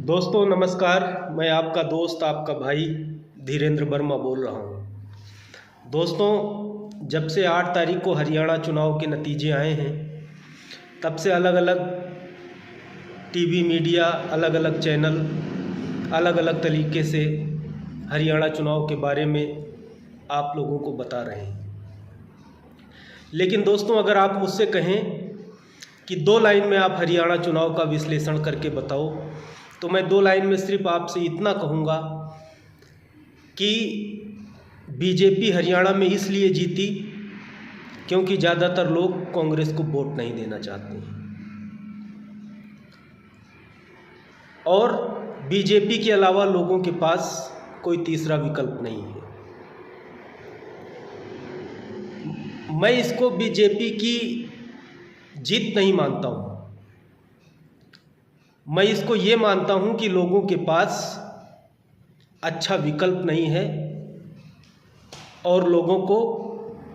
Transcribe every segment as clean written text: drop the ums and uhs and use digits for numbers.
दोस्तों नमस्कार। मैं आपका दोस्त आपका भाई धीरेन्द्र वर्मा बोल रहा हूँ। दोस्तों जब से 8 तारीख को हरियाणा चुनाव के नतीजे आए हैं तब से अलग अलग टीवी मीडिया, अलग अलग चैनल, अलग अलग तरीके से हरियाणा चुनाव के बारे में आप लोगों को बता रहे हैं। लेकिन दोस्तों अगर आप मुझसे कहें कि 2 लाइन में आप हरियाणा चुनाव का विश्लेषण करके बताओ तो मैं 2 लाइन में सिर्फ आपसे इतना कहूँगा कि बीजेपी हरियाणा में इसलिए जीती क्योंकि ज़्यादातर लोग कांग्रेस को वोट नहीं देना चाहते हैं और बीजेपी के अलावा लोगों के पास कोई तीसरा विकल्प नहीं है। मैं इसको बीजेपी की जीत नहीं मानता हूँ, मैं इसको ये मानता हूँ कि लोगों के पास अच्छा विकल्प नहीं है और लोगों को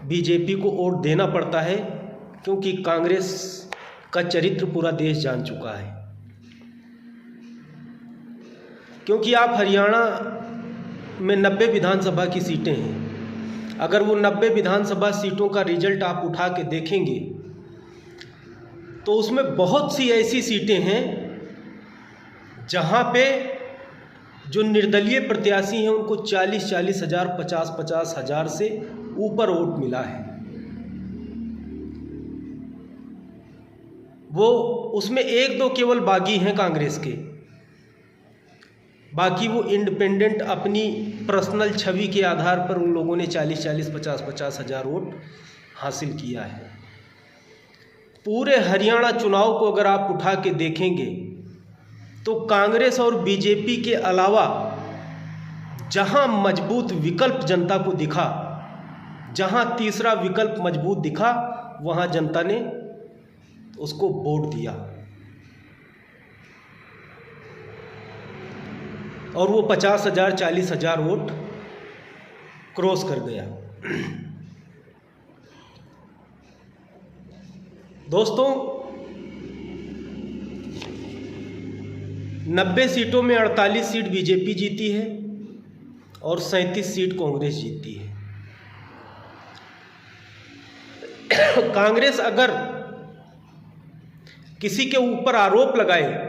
बीजेपी को वोट देना पड़ता है क्योंकि कांग्रेस का चरित्र पूरा देश जान चुका है। क्योंकि आप हरियाणा में 90 विधानसभा की सीटें हैं, अगर वो 90 विधानसभा सीटों का रिजल्ट आप उठा के देखेंगे तो उसमें बहुत सी ऐसी सीटें हैं जहाँ पे जो निर्दलीय प्रत्याशी हैं उनको 40-40 हज़ार, 50-50 हज़ार से ऊपर वोट मिला है। वो उसमें 1-2 केवल बागी हैं कांग्रेस के, बाकी वो इंडिपेंडेंट अपनी पर्सनल छवि के आधार पर उन लोगों ने 40-40, 50-50 हज़ार वोट हासिल किया है। पूरे हरियाणा चुनाव को अगर आप उठा के देखेंगे तो कांग्रेस और बीजेपी के अलावा जहां मजबूत विकल्प जनता को दिखा, जहां तीसरा विकल्प मजबूत दिखा, वहां जनता ने उसको वोट दिया और वो 50 हज़ार, 40 हज़ार वोट क्रॉस कर गया। दोस्तों 90 सीटों में 48 सीट बीजेपी जीती है और 37 सीट कांग्रेस जीती है। कांग्रेस अगर किसी के ऊपर आरोप लगाए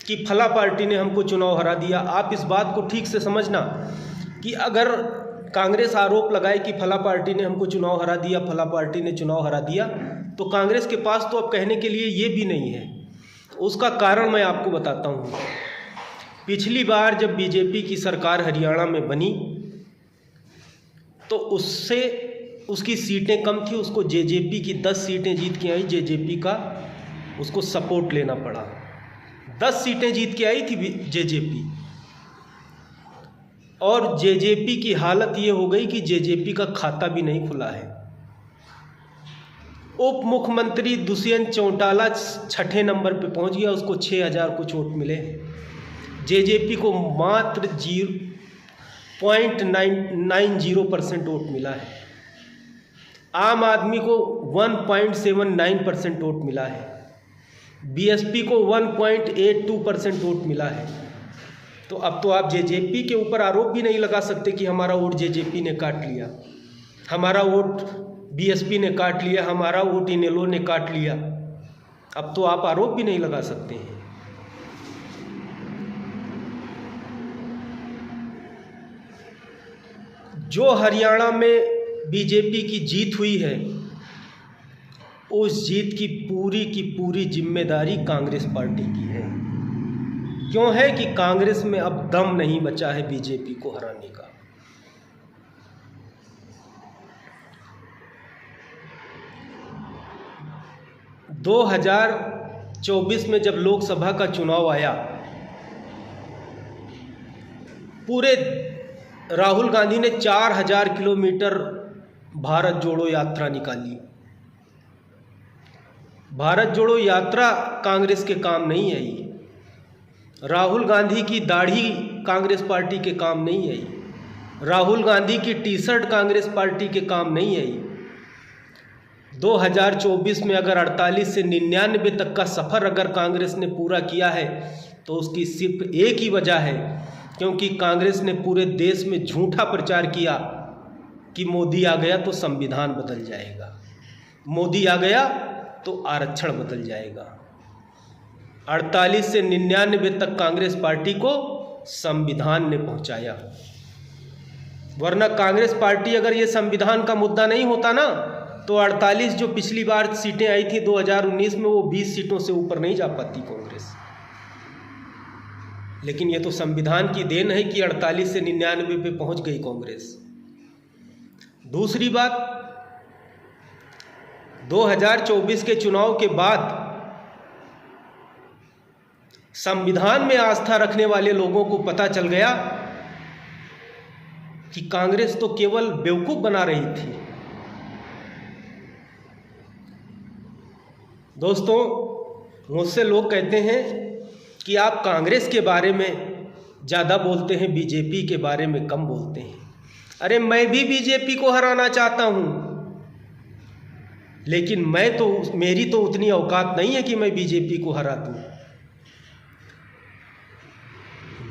कि फला पार्टी ने हमको चुनाव हरा दिया, आप इस बात को ठीक से समझना कि अगर कांग्रेस आरोप लगाए कि फला पार्टी ने हमको चुनाव हरा दिया, फला पार्टी ने चुनाव हरा दिया, तो कांग्रेस के पास तो अब कहने के लिए ये भी नहीं है। उसका कारण मैं आपको बताता हूँ। पिछली बार जब बीजेपी की सरकार हरियाणा में बनी तो उससे उसकी सीटें कम थी, उसको जेजेपी की 10 सीटें जीत के आई, जेजेपी का उसको सपोर्ट लेना पड़ा। 10 सीटें जीत के आई थी जेजेपी और जेजेपी की हालत ये हो गई कि जेजेपी का खाता भी नहीं खुला है। उप मुख्यमंत्री दुष्यंत चौटाला 6ठे नंबर पे पहुंच गया, उसको 6000 कुछ वोट मिले। जेजेपी को मात्र 0.90% वोट मिला है। आम आदमी को 1.79% वोट मिला है। बीएसपी को 1.82% वोट मिला है। तो अब तो आप जेजेपी के ऊपर आरोप भी नहीं लगा सकते कि हमारा वोट जेजेपी ने काट लिया, हमारा वोट बीएसपी ने काट लिया, हमारा वोट इनेलो ने काट लिया। अब तो आप आरोप भी नहीं लगा सकते हैं। जो हरियाणा में बीजेपी की जीत हुई है उस जीत की पूरी जिम्मेदारी कांग्रेस पार्टी की है। क्यों है कि कांग्रेस में अब दम नहीं बचा है बीजेपी को हराने का। – 2024 में जब लोकसभा का चुनाव आया, पूरे राहुल गांधी ने 4000 किलोमीटर भारत जोड़ो यात्रा निकाली। भारत जोड़ो यात्रा कांग्रेस के काम नहीं आई, राहुल गांधी की दाढ़ी कांग्रेस पार्टी के काम नहीं आई, राहुल गांधी की टी-शर्ट कांग्रेस पार्टी के काम नहीं आई। 2024 में अगर 48 से 99 तक का सफ़र अगर कांग्रेस ने पूरा किया है तो उसकी सिर्फ एक ही वजह है, क्योंकि कांग्रेस ने पूरे देश में झूठा प्रचार किया कि मोदी आ गया तो संविधान बदल जाएगा, मोदी आ गया तो आरक्षण बदल जाएगा। 48 से 99 तक कांग्रेस पार्टी को संविधान ने पहुंचाया, वरना कांग्रेस पार्टी अगर ये संविधान का मुद्दा नहीं होता ना तो 48 जो पिछली बार सीटें आई थी 2019 में, वो 20 सीटों से ऊपर नहीं जा पाती कांग्रेस। लेकिन ये तो संविधान की देन है कि 48 से 99 पे पहुंच गई कांग्रेस। दूसरी बात, 2024 के चुनाव के बाद संविधान में आस्था रखने वाले लोगों को पता चल गया कि कांग्रेस तो केवल बेवकूफ बना रही थी। दोस्तों, मुझसे लोग कहते हैं कि आप कांग्रेस के बारे में ज़्यादा बोलते हैं, बीजेपी के बारे में कम बोलते हैं। अरे मैं भी बीजेपी को हराना चाहता हूँ, लेकिन मेरी तो उतनी औकात नहीं है कि मैं बीजेपी को हरा दूँ।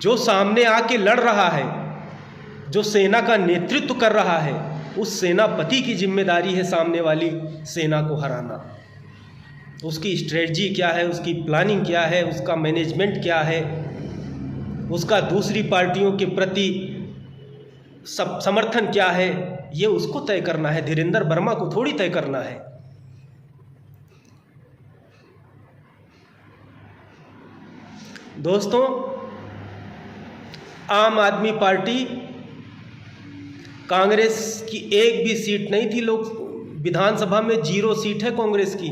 जो सामने आके लड़ रहा है, जो सेना का नेतृत्व कर रहा है, उस सेनापति की जिम्मेदारी है सामने वाली सेना को हराना। उसकी स्ट्रेटजी क्या है, उसकी प्लानिंग क्या है, उसका मैनेजमेंट क्या है, उसका दूसरी पार्टियों के प्रति समर्थन क्या है, ये उसको तय करना है। धीरेंद्र वर्मा को थोड़ी तय करना है। दोस्तों, आम आदमी पार्टी कांग्रेस की एक भी सीट नहीं थी, लोग विधानसभा में 0 सीट है कांग्रेस की,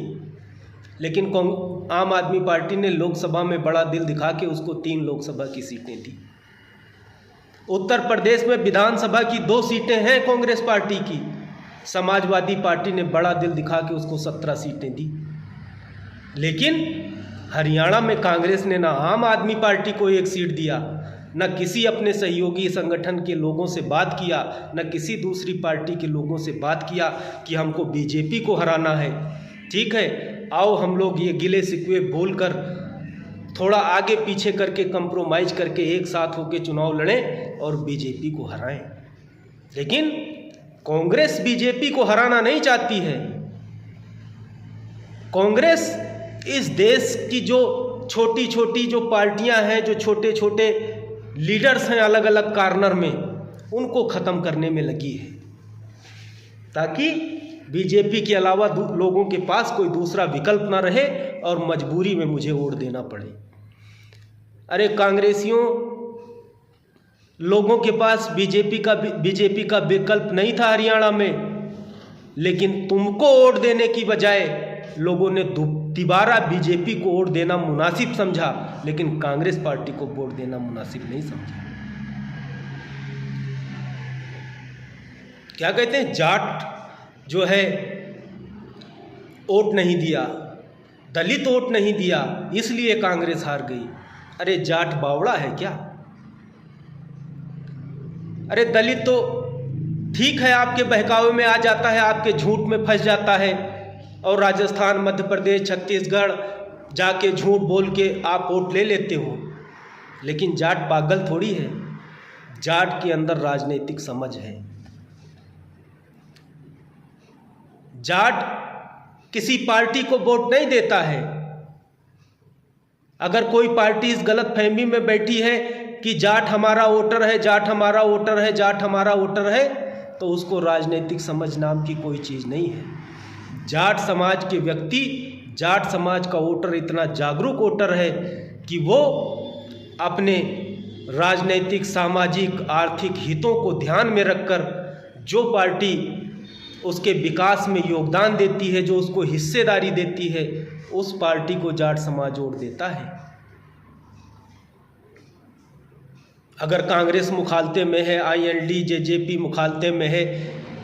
लेकिन आम आदमी पार्टी ने लोकसभा में बड़ा दिल दिखा के उसको 3 लोकसभा की सीटें दी। उत्तर प्रदेश में विधानसभा की 2 सीटें हैं कांग्रेस पार्टी की, समाजवादी पार्टी ने बड़ा दिल दिखा के उसको 17 सीटें दी। लेकिन हरियाणा में कांग्रेस ने ना आम आदमी पार्टी को 1 सीट दिया, न किसी अपने सहयोगी संगठन के लोगों से बात किया, न किसी दूसरी पार्टी के लोगों से बात किया कि हमको बीजेपी को हराना है। ठीक है, आओ हम लोग ये गिले शिकवे बोलकर थोड़ा आगे पीछे करके कंप्रोमाइज करके एक साथ होकर चुनाव लड़ें और बीजेपी को हराएं। लेकिन कांग्रेस बीजेपी को हराना नहीं चाहती है। कांग्रेस इस देश की जो छोटी छोटी जो पार्टियां हैं, जो छोटे छोटे लीडर्स हैं अलग अलग कॉर्नर में, उनको ख़त्म करने में लगी है, ताकि बीजेपी के अलावा लोगों के पास कोई दूसरा विकल्प ना रहे और मजबूरी में मुझे वोट देना पड़े। अरे कांग्रेसियों, लोगों के पास बीजेपी का विकल्प नहीं था हरियाणा में, लेकिन तुमको वोट देने की बजाय लोगों ने दोबारा बीजेपी को वोट देना मुनासिब समझा, लेकिन कांग्रेस पार्टी को वोट देना मुनासिब नहीं समझा। क्या कहते हैं, जाट जो है वोट नहीं दिया, दलित वोट नहीं दिया, इसलिए कांग्रेस हार गई। अरे जाट बावड़ा है क्या? अरे दलित तो ठीक है, आपके बहकावे में आ जाता है, आपके झूठ में फंस जाता है और राजस्थान, मध्य प्रदेश, छत्तीसगढ़ जाके झूठ बोल के आप वोट ले लेते हो। लेकिन जाट पागल थोड़ी है, जाट के अंदर राजनीतिक समझ है। जाट किसी पार्टी को वोट नहीं देता है। अगर कोई पार्टी इस गलत फहमी में बैठी है कि जाट हमारा वोटर है, जाट हमारा वोटर है, जाट हमारा वोटर है, तो उसको राजनीतिक समझ नाम की कोई चीज़ नहीं है। जाट समाज के व्यक्ति, जाट समाज का वोटर इतना जागरूक वोटर है कि वो अपने राजनीतिक, सामाजिक, आर्थिक हितों को ध्यान में रखकर जो पार्टी उसके विकास में योगदान देती है, जो उसको हिस्सेदारी देती है, उस पार्टी को जाट समाज वोट देता है। अगर कांग्रेस मुखालते में है, IND JJP मुखालते में है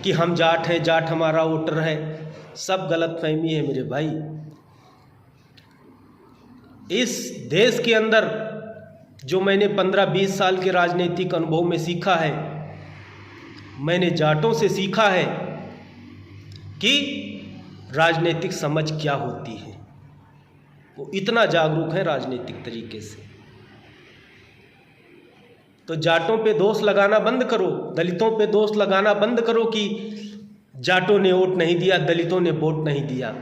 कि हम जाट हैं, जाट हमारा वोटर है, सब गलत फहमी है मेरे भाई। इस देश के अंदर जो मैंने 15-20 साल के राजनीतिक अनुभव में सीखा है, मैंने जाटों से सीखा है कि राजनीतिक समझ क्या होती है। वो इतना जागरूक है राजनीतिक तरीके से। तो जाटों पे दोष लगाना बंद करो, दलितों पे दोष लगाना बंद करो कि जाटों ने वोट नहीं दिया, दलितों ने वोट नहीं दिया।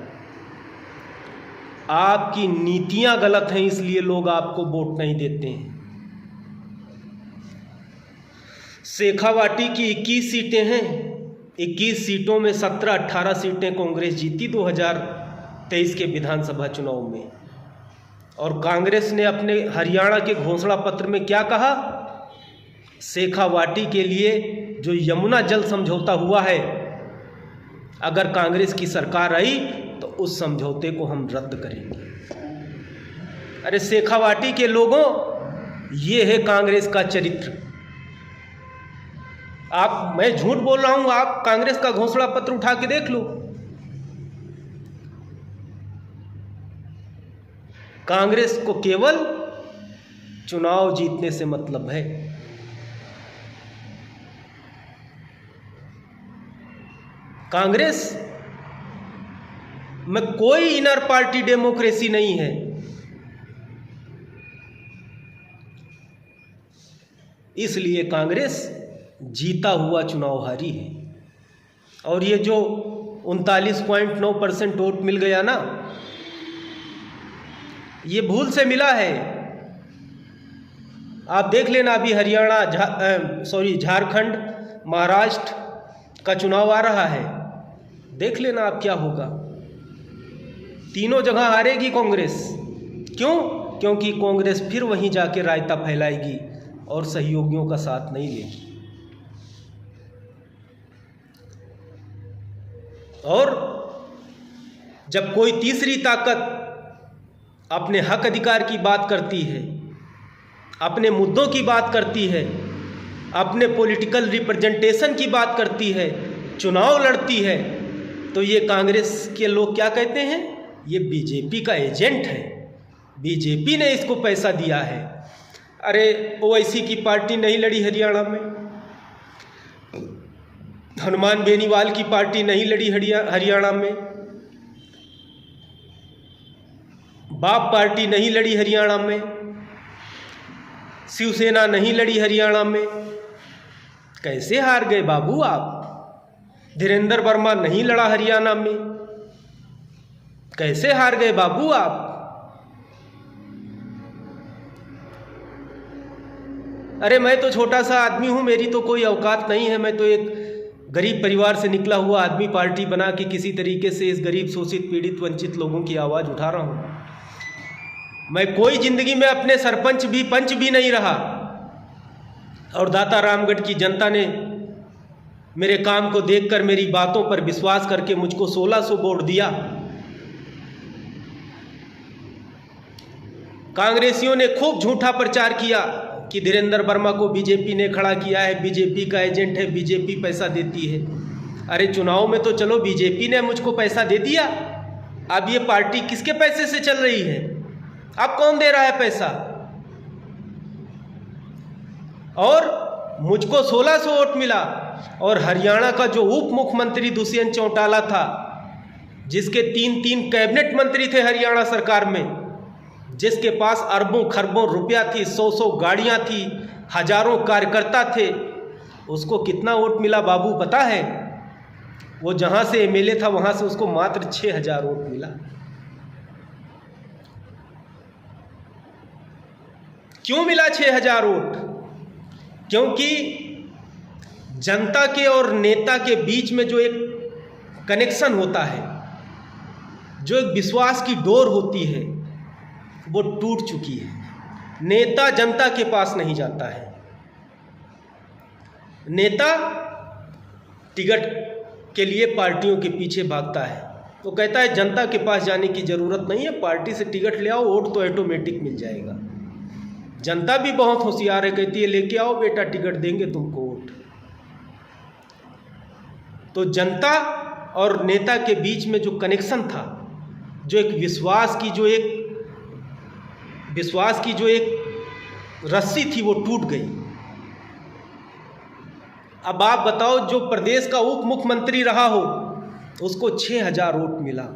आपकी नीतियां गलत हैं, इसलिए लोग आपको वोट नहीं देते हैं। शेखावाटी की 21 सीटें हैं, 21 सीटों में 17-18 सीटें कांग्रेस जीती 2023 के विधानसभा चुनाव में। और कांग्रेस ने अपने हरियाणा के घोषणा पत्र में क्या कहा? शेखावाटी के लिए जो यमुना जल समझौता हुआ है, अगर कांग्रेस की सरकार आई तो उस समझौते को हम रद्द करेंगे। अरे शेखावाटी के लोगों, ये है कांग्रेस का चरित्र। मैं झूठ बोल रहा हूं? आप कांग्रेस का घोषणा पत्र उठा के देख लो। कांग्रेस को केवल चुनाव जीतने से मतलब है। कांग्रेस में कोई इनर पार्टी डेमोक्रेसी नहीं है। इसलिए कांग्रेस जीता हुआ चुनाव हारी है। और ये जो 39.9% वोट मिल गया ना, ये भूल से मिला है। आप देख लेना, अभी हरियाणा झारखंड, महाराष्ट्र का चुनाव आ रहा है, देख लेना आप क्या होगा। तीनों जगह हारेगी कांग्रेस। क्यों? क्योंकि कांग्रेस फिर वहीं जाके रायता फैलाएगी और सहयोगियों का साथ नहीं लेगी। और जब कोई तीसरी ताकत अपने हक अधिकार की बात करती है, अपने मुद्दों की बात करती है, अपने पॉलिटिकल रिप्रेजेंटेशन की बात करती है, चुनाव लड़ती है, तो ये कांग्रेस के लोग क्या कहते हैं? ये बीजेपी का एजेंट है, बीजेपी ने इसको पैसा दिया है। अरे ओवैसी की पार्टी नहीं लड़ी हरियाणा में, हनुमान बेनीवाल की पार्टी नहीं लड़ी हरियाणा में, बाप पार्टी नहीं लड़ी हरियाणा में, शिवसेना नहीं लड़ी हरियाणा में। कैसे हार गए बाबू आप? धीरेंद्र वर्मा नहीं लड़ा हरियाणा में, कैसे हार गए बाबू आप? अरे मैं तो छोटा सा आदमी हूं, मेरी तो कोई औकात नहीं है। मैं तो एक गरीब परिवार से निकला हुआ आदमी, पार्टी बना के किसी तरीके से इस गरीब, शोषित, पीड़ित, वंचित लोगों की आवाज़ उठा रहा हूं। मैं कोई जिंदगी में अपने सरपंच भी, पंच भी नहीं रहा। और दाता रामगढ़ की जनता ने मेरे काम को देखकर, मेरी बातों पर विश्वास करके मुझको 1600 वोट दिया। कांग्रेसियों ने खूब झूठा प्रचार किया कि धीरेंद्र वर्मा को बीजेपी ने खड़ा किया है, बीजेपी का एजेंट है, बीजेपी पैसा देती है। अरे चुनाव में तो चलो बीजेपी ने मुझको पैसा दे दिया, अब ये पार्टी किसके पैसे से चल रही है? अब कौन दे रहा है पैसा? और मुझको 1600 वोट मिला। और हरियाणा का जो उप मुख्यमंत्री दुष्यंत चौटाला था, जिसके 3 कैबिनेट मंत्री थे हरियाणा सरकार में, जिसके पास अरबों खरबों रुपया थी, 100 गाड़ियां थी, हजारों कार्यकर्ता थे, उसको कितना वोट मिला बाबू पता है? वो जहां से एमएलए था वहां से उसको मात्र 6000 वोट मिला। क्यों मिला 6000 वोट? क्योंकि जनता के और नेता के बीच में जो एक कनेक्शन होता है, जो एक विश्वास की डोर होती है, वो टूट चुकी है। नेता जनता के पास नहीं जाता है। नेता टिकट के लिए पार्टियों के पीछे भागता है। वो कहता है जनता के पास जाने की ज़रूरत नहीं है, पार्टी से टिकट ले आओ, वोट तो ऑटोमेटिक मिल जाएगा। जनता भी बहुत होशियार है, कहती है लेके आओ बेटा, टिकट देंगे तुमको वोट। तो जनता और नेता के बीच में जो कनेक्शन था, जो एक विश्वास की जो एक रस्सी थी, वो टूट गई। अब आप बताओ, जो प्रदेश का उप मुख्यमंत्री रहा हो उसको 6000 वोट मिला।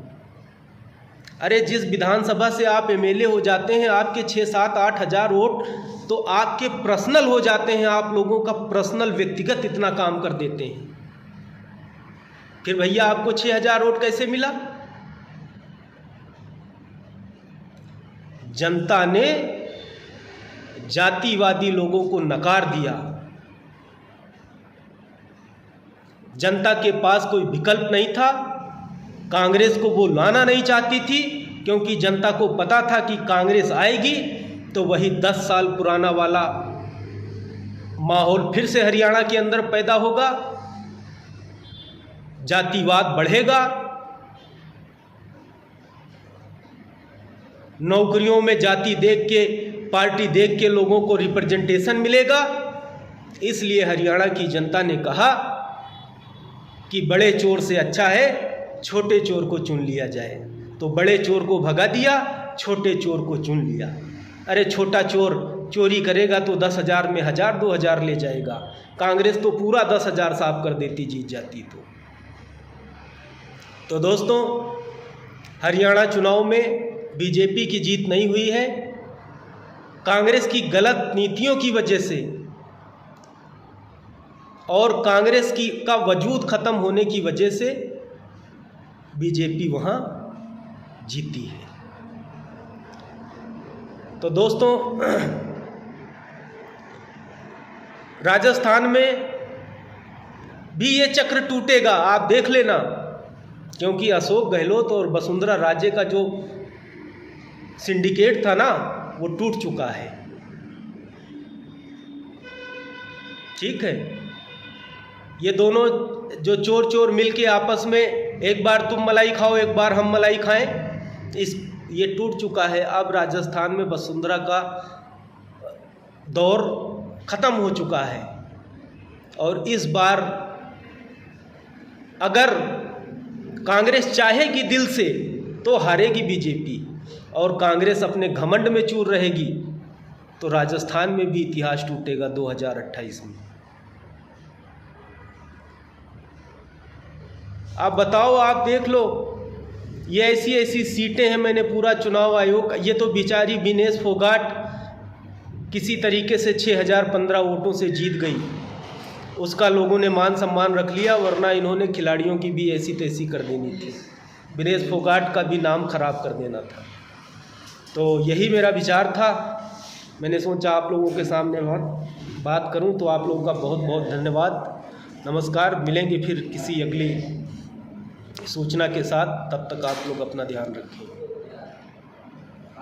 अरे जिस विधानसभा से आप एमएलए हो जाते हैं, आपके 6, 7, 8 हज़ार वोट तो आपके पर्सनल हो जाते हैं, आप लोगों का पर्सनल व्यक्तिगत इतना काम कर देते हैं। फिर भैया आपको 6000 वोट कैसे मिला? जनता ने जातिवादी लोगों को नकार दिया। जनता के पास कोई विकल्प नहीं था। कांग्रेस को वो लाना नहीं चाहती थी, क्योंकि जनता को पता था कि कांग्रेस आएगी तो वही 10 साल पुराना वाला माहौल फिर से हरियाणा के अंदर पैदा होगा, जातिवाद बढ़ेगा, नौकरियों में जाति देख के, पार्टी देख के लोगों को रिप्रेजेंटेशन मिलेगा। इसलिए हरियाणा की जनता ने कहा कि बड़े चोर से अच्छा है छोटे चोर को चुन लिया जाए। तो बड़े चोर को भगा दिया, छोटे चोर को चुन लिया। अरे छोटा चोर चोरी करेगा तो 10,000 में 1,000 2,000 ले जाएगा, कांग्रेस तो पूरा 10,000 साफ कर देती जीत जाती। तो दोस्तों, हरियाणा चुनाव में बीजेपी की जीत नहीं हुई है, कांग्रेस की गलत नीतियों की वजह से और कांग्रेस की का वजूद खत्म होने की वजह से बीजेपी वहां जीती है। तो दोस्तों, राजस्थान में भी ये चक्र टूटेगा, आप देख लेना, क्योंकि अशोक गहलोत और वसुंधरा राजे का जो सिंडिकेट था ना, वो टूट चुका है। ठीक है, ये दोनों जो चोर चोर मिलके आपस में एक बार तुम मलाई खाओ एक बार हम मलाई खाएं, ये टूट चुका है। अब राजस्थान में वसुंधरा का दौर खत्म हो चुका है और इस बार अगर कांग्रेस चाहेगी दिल से तो हारेगी बीजेपी, और कांग्रेस अपने घमंड में चूर रहेगी तो राजस्थान में भी इतिहास टूटेगा 2028 में। आप बताओ, आप देख लो, ये ऐसी ऐसी सीटें हैं। मैंने पूरा चुनाव आयोग, ये तो बेचारी विनेश फोगाट किसी तरीके से 6,015 वोटों से जीत गई, उसका लोगों ने मान सम्मान रख लिया, वरना इन्होंने खिलाड़ियों की भी ऐसी तैसी कर देनी थी, विनेश फोगाट का भी नाम खराब कर देना था। तो यही मेरा विचार था, मैंने सोचा आप लोगों के सामने बात करूं। तो आप लोगों का बहुत बहुत धन्यवाद, नमस्कार। मिलेंगे फिर किसी अगली सूचना के साथ, तब तक आप लोग अपना ध्यान रखें।